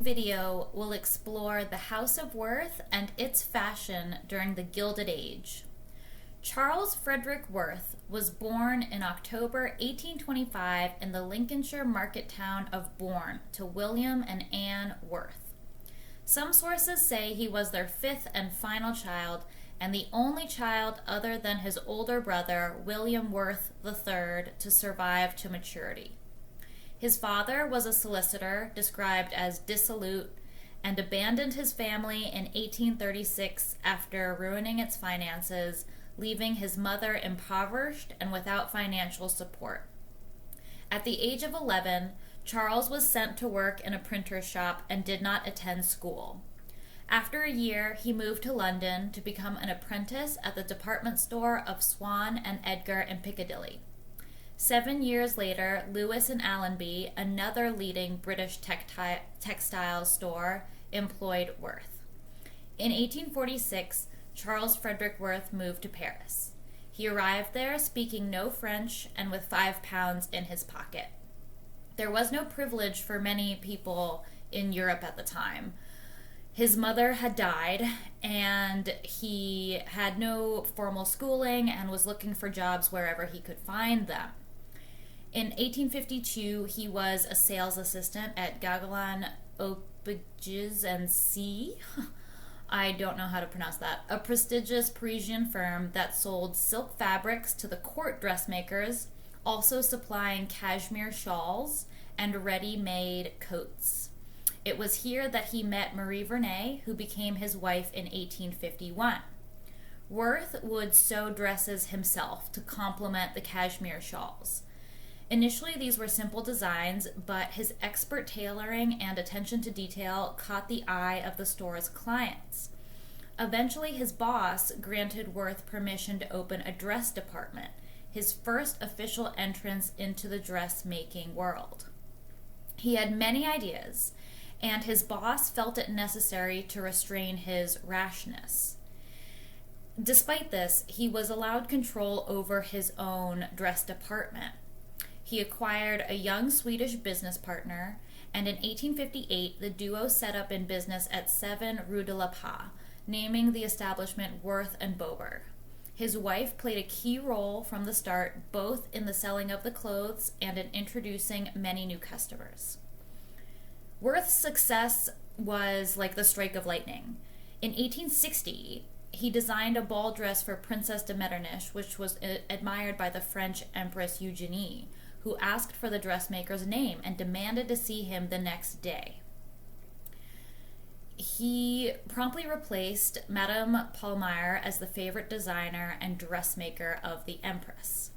Video will explore the House of Worth and its fashion during the Gilded Age. Charles Frederick Worth was born in October 1825 in the Lincolnshire market town of Bourne to William and Anne Worth. Some sources say he was their fifth and final child, and the only child other than his older brother, William Worth III, to survive to maturity. His father was a solicitor, described as dissolute, and abandoned his family in 1836 after ruining its finances, leaving his mother impoverished and without financial support. At the age of 11, Charles was sent to work in a printer's shop and did not attend school. After a year, he moved to London to become an apprentice at the department store of Swan and Edgar in Piccadilly. 7 years later, Lewis and Allenby, another leading British textile store, employed Worth. In 1846, Charles Frederick Worth moved to Paris. He arrived there speaking no French and with £5 in his pocket. There was no privilege for many people in Europe at the time. His mother had died, and he had no formal schooling and was looking for jobs wherever he could find them. In 1852, he was a sales assistant at Gaggelin Oppiges and C. I don't know how to pronounce that. A prestigious Parisian firm that sold silk fabrics to the court dressmakers, also supplying cashmere shawls and ready-made coats. It was here that he met Marie Vernet, who became his wife in 1851. Worth would sew dresses himself to complement the cashmere shawls. Initially, these were simple designs, but his expert tailoring and attention to detail caught the eye of the store's clients. Eventually, his boss granted Worth permission to open a dress department, his first official entrance into the dressmaking world. He had many ideas, and his boss felt it necessary to restrain his rashness. Despite this, he was allowed control over his own dress department. He acquired a young Swedish business partner, and in 1858 the duo set up in business at 7 Rue de la Paix, naming the establishment Worth and Boberg. His wife played a key role from the start, both in the selling of the clothes and in introducing many new customers. Worth's success was like the strike of lightning. In 1860, he designed a ball dress for Princess de Metternich, which was admired by the French Empress Eugenie, who asked for the dressmaker's name and demanded to see him the next day. He promptly replaced Madame Palmyre as the favorite designer and dressmaker of the Empress.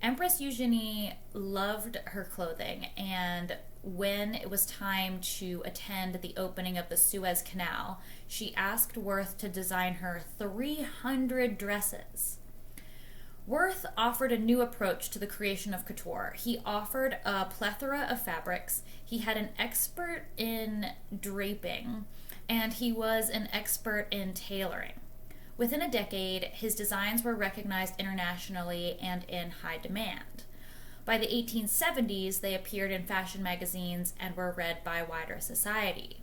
Empress Eugenie loved her clothing, and when it was time to attend the opening of the Suez Canal, she asked Worth to design her 300 dresses. Worth offered a new approach to the creation of couture. He offered a plethora of fabrics. He had an expert in draping, and he was an expert in tailoring. Within a decade, his designs were recognized internationally and in high demand. By the 1870s, they appeared in fashion magazines and were read by wider society.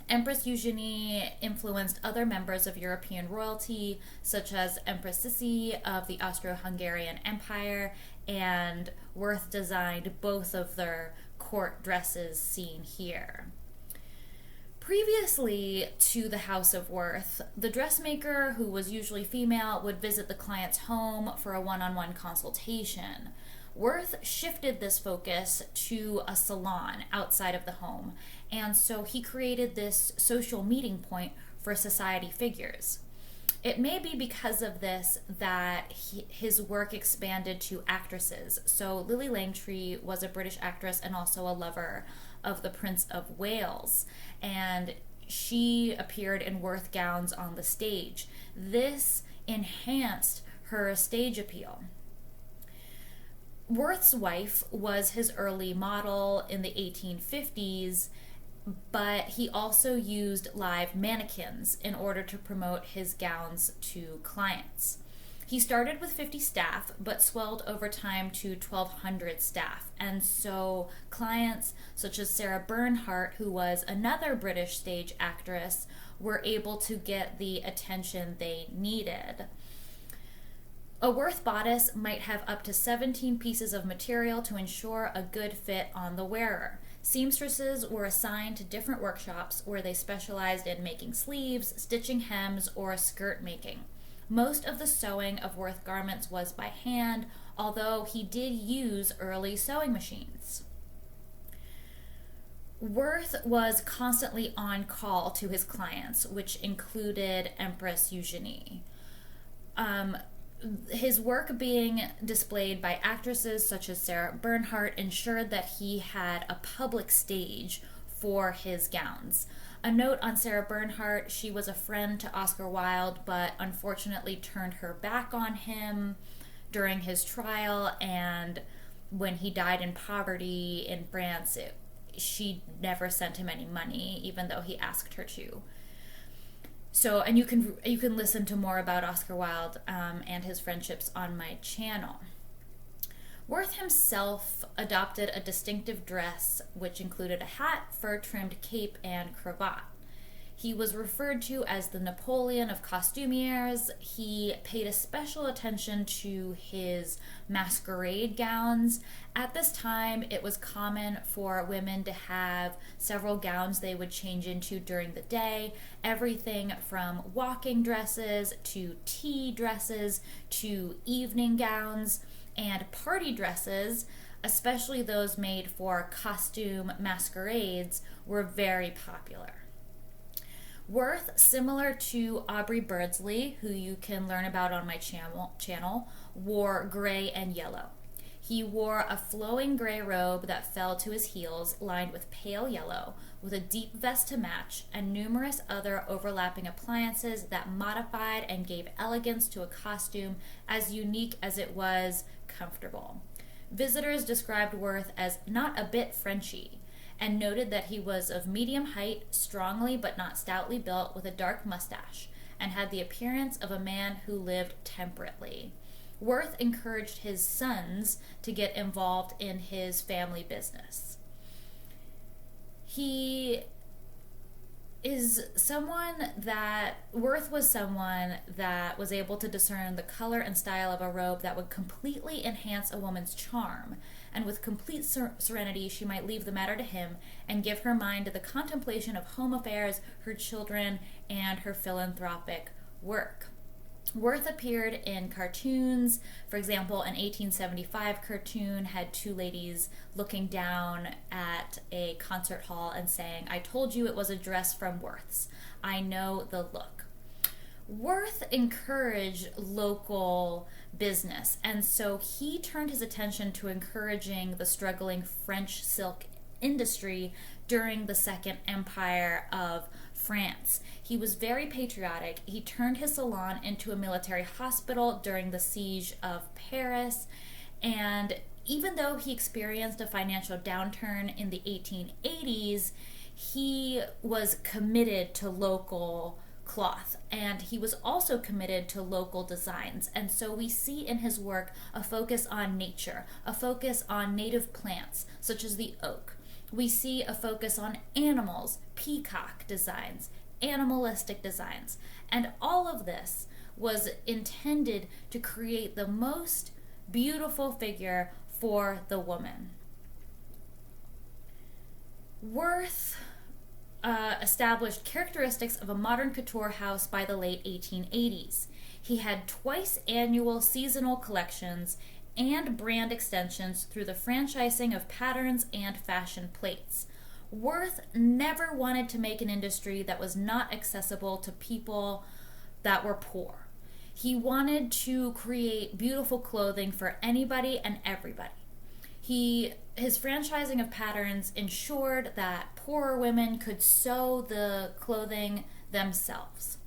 Empress Eugenie influenced other members of European royalty, such as Empress Sissi of the Austro-Hungarian Empire, and Worth designed both of their court dresses seen here. Previously to the House of Worth, the dressmaker, who was usually female, would visit the client's home for a one-on-one consultation. Worth shifted this focus to a salon outside of the home, and so he created this social meeting point for society figures. It may be because of this that his work expanded to actresses. So Lily Langtry was a British actress and also a lover of the Prince of Wales, and she appeared in Worth gowns on the stage. This enhanced her stage appeal. Worth's wife was his early model in the 1850s, but he also used live mannequins in order to promote his gowns to clients. He started with 50 staff, but swelled over time to 1,200 staff. And so clients such as Sarah Bernhardt, who was another British stage actress, were able to get the attention they needed. A Worth bodice might have up to 17 pieces of material to ensure a good fit on the wearer. Seamstresses were assigned to different workshops where they specialized in making sleeves, stitching hems, or skirt making. Most of the sewing of Worth garments was by hand, although he did use early sewing machines. Worth was constantly on call to his clients, which included Empress Eugenie. His work being displayed by actresses such as Sarah Bernhardt ensured that he had a public stage for his gowns. A note on Sarah Bernhardt: she was a friend to Oscar Wilde, but unfortunately turned her back on him during his trial, and when he died in poverty in France, she never sent him any money, even though he asked her to. So, and you can listen to more about Oscar Wilde and his friendships on my channel. Worth himself adopted a distinctive dress, which included a hat, fur-trimmed cape, and cravat. He was referred to as the Napoleon of costumiers. He paid a special attention to his masquerade gowns. At this time, it was common for women to have several gowns they would change into during the day. Everything from walking dresses to tea dresses to evening gowns and party dresses, especially those made for costume masquerades, were very popular. Worth, similar to Aubrey Birdsley, who you can learn about on my channel, wore gray and yellow. He wore a flowing gray robe that fell to his heels, lined with pale yellow, with a deep vest to match, and numerous other overlapping appliances that modified and gave elegance to a costume as unique as it was comfortable. Visitors described Worth as not a bit Frenchy, and noted that he was of medium height, strongly but not stoutly built, with a dark mustache, and had the appearance of a man who lived temperately. Worth encouraged his sons to get involved in his family business. Worth was someone that was able to discern the color and style of a robe that would completely enhance a woman's charm, and with complete serenity she might leave the matter to him and give her mind to the contemplation of home affairs, her children, and her philanthropic work. Worth appeared in cartoons. For example, an 1875 cartoon had two ladies looking down at a concert hall and saying, "I told you it was a dress from Worth's. I know the look." Worth encouraged local business, and so he turned his attention to encouraging the struggling French silk industry during the Second Empire of France. He was very patriotic. He turned his salon into a military hospital during the siege of Paris, and even though he experienced a financial downturn in the 1880s, he was committed to local cloth, and he was also committed to local designs. And so we see in his work a focus on nature, a focus on native plants such as the oak. We see a focus on animals, peacock designs, animalistic designs, and all of this was intended to create the most beautiful figure for the woman. Worth established characteristics of a modern couture house by the late 1880s. He had twice annual seasonal collections and brand extensions through the franchising of patterns and fashion plates. Worth never wanted to make an industry that was not accessible to people that were poor. He wanted to create beautiful clothing for anybody and everybody. His franchising of patterns ensured that poorer women could sew the clothing themselves.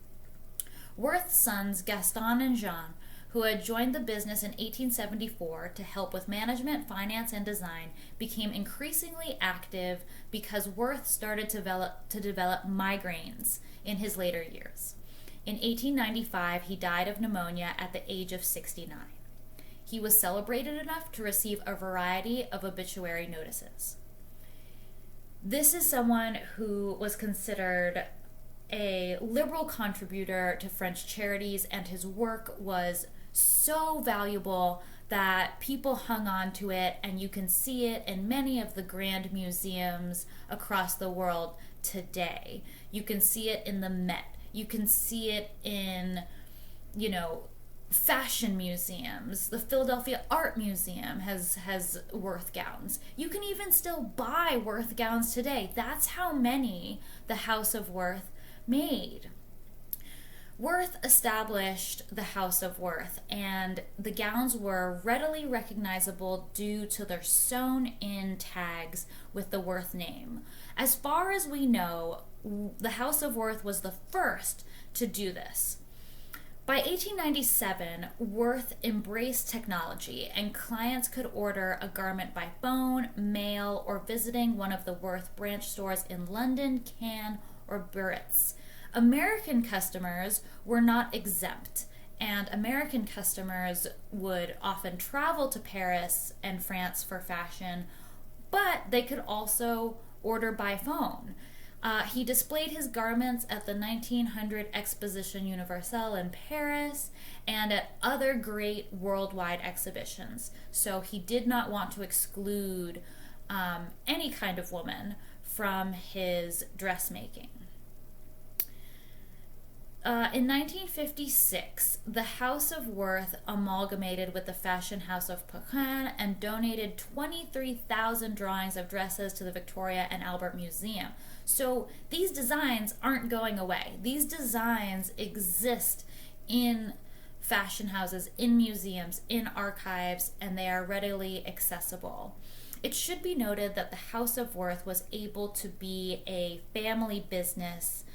Worth's sons, Gaston and Jean, who had joined the business in 1874 to help with management, finance, and design, became increasingly active because Worth started to develop migraines in his later years. In 1895, he died of pneumonia at the age of 69. He was celebrated enough to receive a variety of obituary notices. This is someone who was considered a liberal contributor to French charities, and his work was so valuable that people hung on to it, and you can see it in many of the grand museums across the world today. You can see it in the Met. You can see it in, fashion museums. The Philadelphia Art Museum has Worth gowns. You can even still buy Worth gowns today. That's how many the House of Worth made. Worth established the House of Worth, and the gowns were readily recognizable due to their sewn-in tags with the Worth name. As far as we know, the House of Worth was the first to do this. By 1897, Worth embraced technology, and clients could order a garment by phone, mail, or visiting one of the Worth branch stores in London, Cannes, or Biarritz. American customers were not exempt, and American customers would often travel to Paris and France for fashion, but they could also order by phone. He displayed his garments at the 1900 Exposition Universelle in Paris and at other great worldwide exhibitions. So he did not want to exclude any kind of woman from his dressmaking. In 1956, the House of Worth amalgamated with the fashion house of Paquin and donated 23,000 drawings of dresses to the Victoria and Albert Museum. So these designs aren't going away. These designs exist in fashion houses, in museums, in archives, and they are readily accessible. It should be noted that the House of Worth was able to be a family business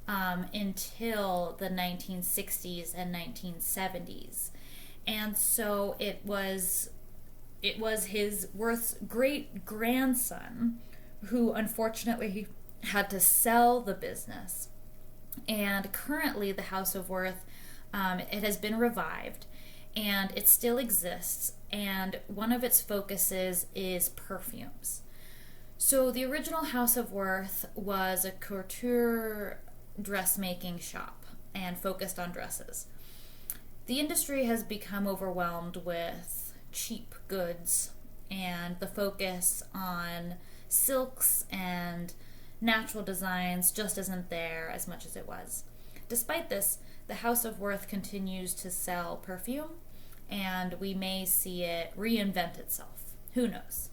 until the 1960s and 1970s. And so it was his Worth's great grandson who unfortunately had to sell the business. And currently the House of Worth, it has been revived, and it still exists, and one of its focuses is perfumes. So the original House of Worth was a couture dressmaking shop and focused on dresses. The industry has become overwhelmed with cheap goods, and the focus on silks and natural designs just isn't there as much as it was. Despite this, the House of Worth continues to sell perfume, and we may see it reinvent itself. Who knows?